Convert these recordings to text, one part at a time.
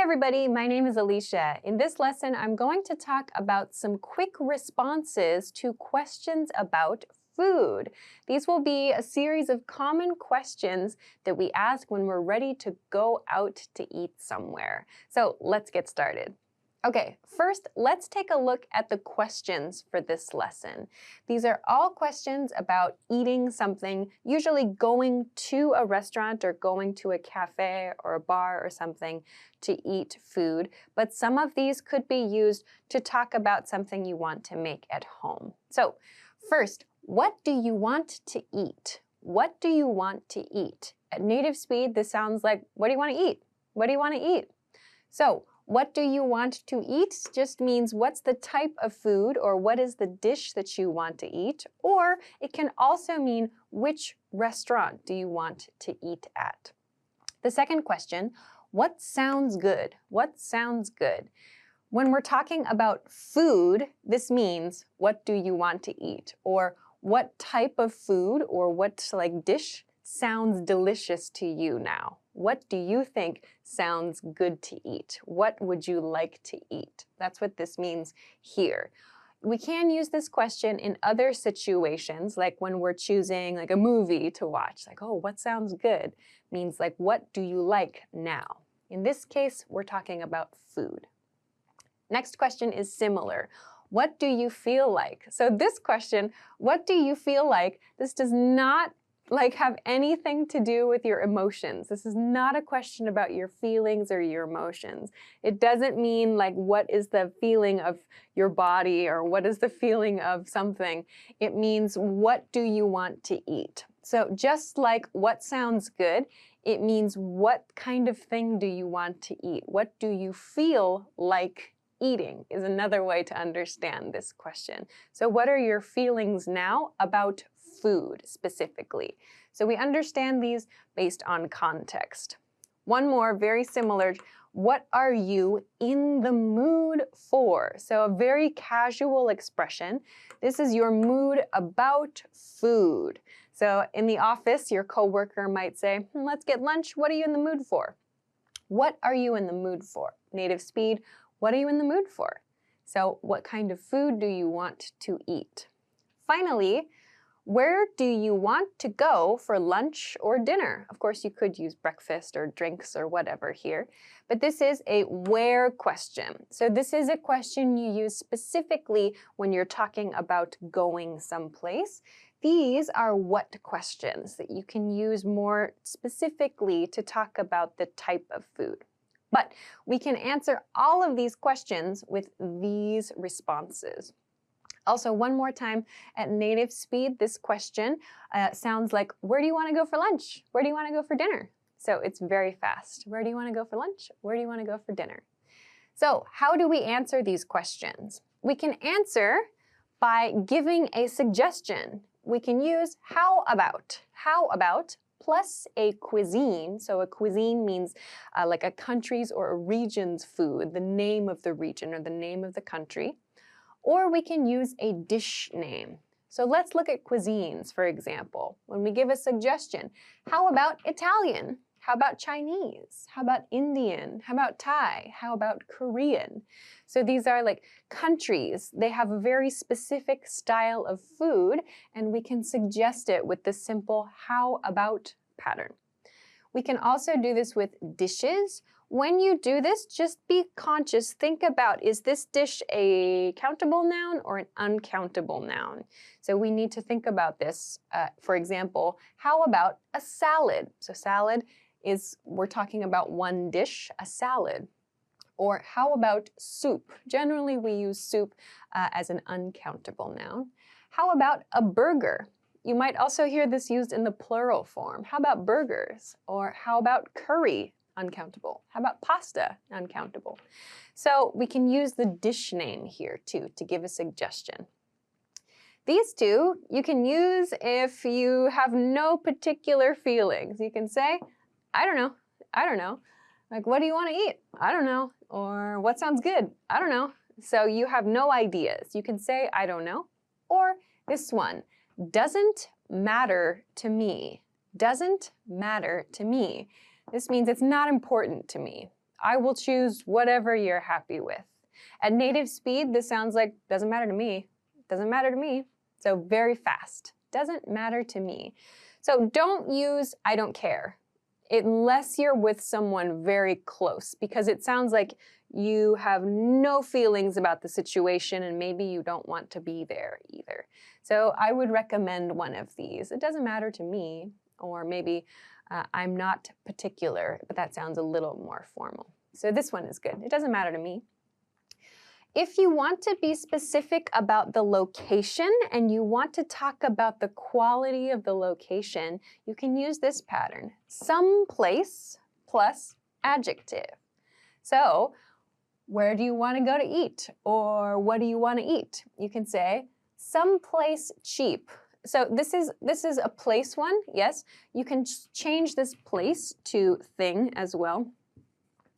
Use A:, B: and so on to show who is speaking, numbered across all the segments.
A: Hi everybody, my name is Alicia. In this lesson, I'm going to talk about some quick responses to questions about food. These will be a series of common questions that we ask when we're ready to go out to eat somewhere. So let's get started. Okay, first, let's take a look at the questions for this lesson. These are all questions about eating something, usually going to a restaurant or going to a cafe or a bar or something to eat food, but some of these could be used to talk about something you want to make at home. So, first, what do you want to eat? What do you want to eat? At native speed, this sounds like, what do you want to eat? What do you want to eat? So, what do you want to eat just means what's the type of food or what is the dish that you want to eat, or it can also mean which restaurant do you want to eat at. The second question, what sounds good? What sounds good? When we're talking about food, this means what do you want to eat, or what type of food or what dish sounds delicious to you now? What do you think sounds good to eat? What would you like to eat? That's what this means here. We can use this question in other situations, like when we're choosing a movie to watch. Like, oh, what sounds good? Means like, what do you like now? In this case, we're talking about food. Next question is similar. What do you feel like? So this question, what do you feel like? This does not have anything to do with your emotions. This is not a question about your feelings or your emotions. It doesn't mean what is the feeling of your body or what is the feeling of something. It means what do you want to eat? So just like what sounds good, it means what kind of thing do you want to eat? What do you feel like eating is another way to understand this question. So what are your feelings now about food specifically? So we understand these based on context. One more, very similar. What are you in the mood for? So a very casual expression. This is your mood about food. So in the office, your coworker might say, let's get lunch. What are you in the mood for? What are you in the mood for? Native speed, what are you in the mood for? So what kind of food do you want to eat? Finally, where do you want to go for lunch or dinner? Of course, you could use breakfast or drinks or whatever here, but this is a where question. So this is a question you use specifically when you're talking about going someplace. These are what questions that you can use more specifically to talk about the type of food. But we can answer all of these questions with these responses. Also, one more time, at native speed, this question sounds like, where do you want to go for lunch? Where do you want to go for dinner? So it's very fast. Where do you want to go for lunch? Where do you want to go for dinner? So how do we answer these questions? We can answer by giving a suggestion. We can use how about plus a cuisine. So a cuisine means like a country's or a region's food, the name of the region or the name of the country. Or we can use a dish name. So let's look at cuisines, for example. When we give a suggestion, how about Italian? How about Chinese? How about Indian? How about Thai? How about Korean? So these are countries. They have a very specific style of food, and we can suggest it with the simple how about pattern. We can also do this with dishes. When you do this, just be conscious. Think about, is this dish a countable noun or an uncountable noun? So we need to think about this. For example, how about a salad? So salad is, we're talking about one dish, a salad. Or how about soup? Generally, we use soup as an uncountable noun. How about a burger? You might also hear this used in the plural form. How about burgers? Or how about curry? Uncountable. How about pasta? Uncountable. So we can use the dish name here too to give a suggestion. These two you can use if you have no particular feelings. You can say, I don't know. I don't know. Like, what do you want to eat? I don't know. Or what sounds good? I don't know. So you have no ideas. You can say, I don't know. Or this one, doesn't matter to me. Doesn't matter to me. This means it's not important to me. I will choose whatever you're happy with. At native speed, this sounds like, doesn't matter to me. Doesn't matter to me. So very fast. Doesn't matter to me. So don't use I don't care unless you're with someone very close, because it sounds like you have no feelings about the situation and maybe you don't want to be there either. So I would recommend one of these. It doesn't matter to me, or maybe I'm not particular, but that sounds a little more formal. So this one is good. It doesn't matter to me. If you want to be specific about the location and you want to talk about the quality of the location, you can use this pattern. Some place plus adjective. So, where do you want to go to eat? Or what do you want to eat? You can say, someplace cheap. So this is a place one, yes. You can change this place to thing as well.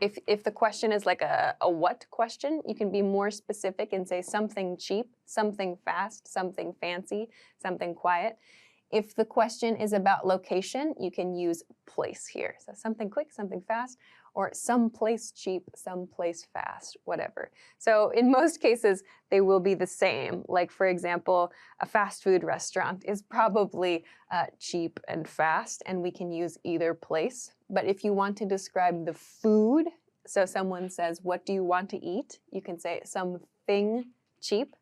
A: If the question is like a what question, you can be more specific and say something cheap, something fast, something fancy, something quiet. If the question is about location, you can use place here. So something quick, something fast, or someplace cheap, someplace fast, whatever. So in most cases, they will be the same. Like for example, a fast food restaurant is probably cheap and fast, and we can use either place. But if you want to describe the food, so someone says, what do you want to eat? You can say something cheap.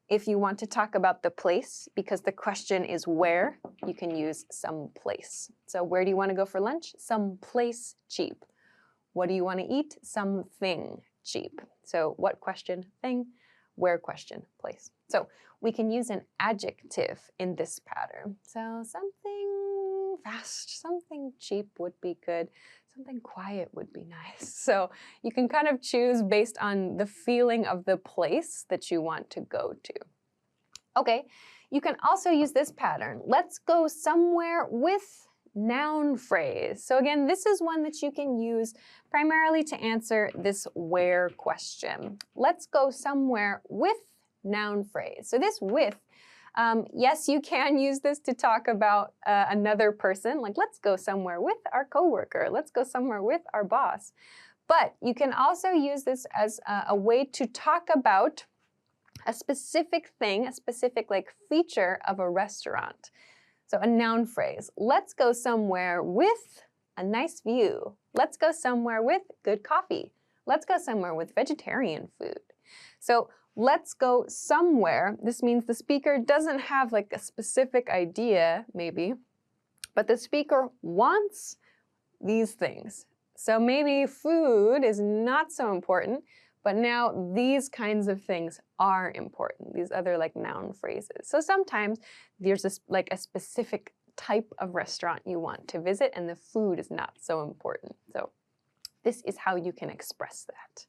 A: If you want to talk about the place, because the question is where, you can use some place. So where do you want to go for lunch? Someplace cheap. What do you want to eat? Something cheap. So what question? Thing. Where question? Place. So we can use an adjective in this pattern. So something fast, something cheap would be good. Something quiet would be nice. So you can kind of choose based on the feeling of the place that you want to go to. Okay, you can also use this pattern. Let's go somewhere with noun phrase. So again, this is one that you can use primarily to answer this where question. Let's go somewhere with noun phrase. So this with, yes, you can use this to talk about another person, like let's go somewhere with our coworker, let's go somewhere with our boss. But you can also use this as a way to talk about a specific thing, a specific like feature of a restaurant. So a noun phrase, let's go somewhere with a nice view. Let's go somewhere with good coffee. Let's go somewhere with vegetarian food. So let's go somewhere. This means the speaker doesn't have like a specific idea, maybe, but the speaker wants these things. So maybe food is not so important, but now these kinds of things are important, these other like noun phrases. So sometimes there's this like a specific type of restaurant you want to visit and the food is not so important. So this is how you can express that.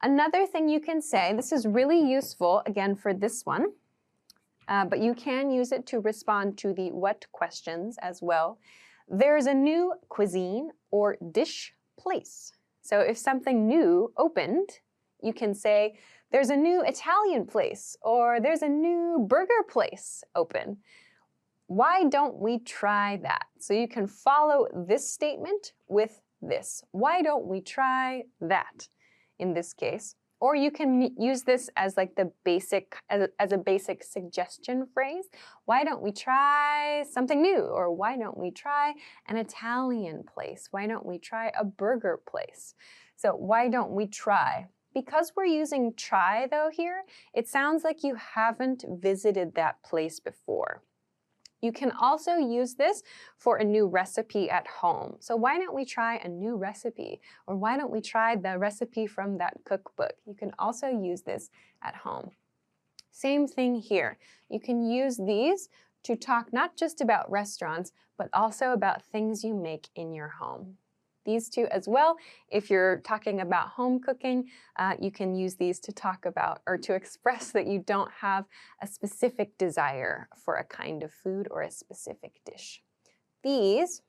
A: Another thing you can say, this is really useful again for this one, but you can use it to respond to the what questions as well. There's a new cuisine or dish place. So if something new opened, you can say, there's a new Italian place or there's a new burger place open. Why don't we try that? So you can follow this statement with this. Why don't we try that in this case? Or you can use this as like the basic, as a basic suggestion phrase. Why don't we try something new? Or why don't we try an Italian place? Why don't we try a burger place? So why don't we try? Because we're using try though here, it sounds like you haven't visited that place before. You can also use this for a new recipe at home. So why don't we try a new recipe? Or why don't we try the recipe from that cookbook? You can also use this at home. Same thing here. You can use these to talk not just about restaurants, but also about things you make in your home. These two as well. If you're talking about home cooking, you can use these to talk about or to express that you don't have a specific desire for a kind of food or a specific dish. These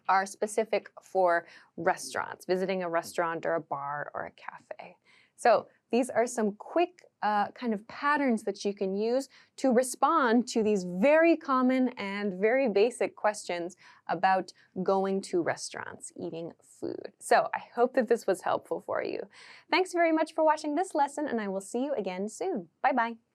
A: are specific for restaurants, visiting a restaurant or a bar or a cafe. So these are some quick kind of patterns that you can use to respond to these very common and very basic questions about going to restaurants, eating food. So I hope that this was helpful for you. Thanks very much for watching this lesson, and I will see you again soon. Bye-bye.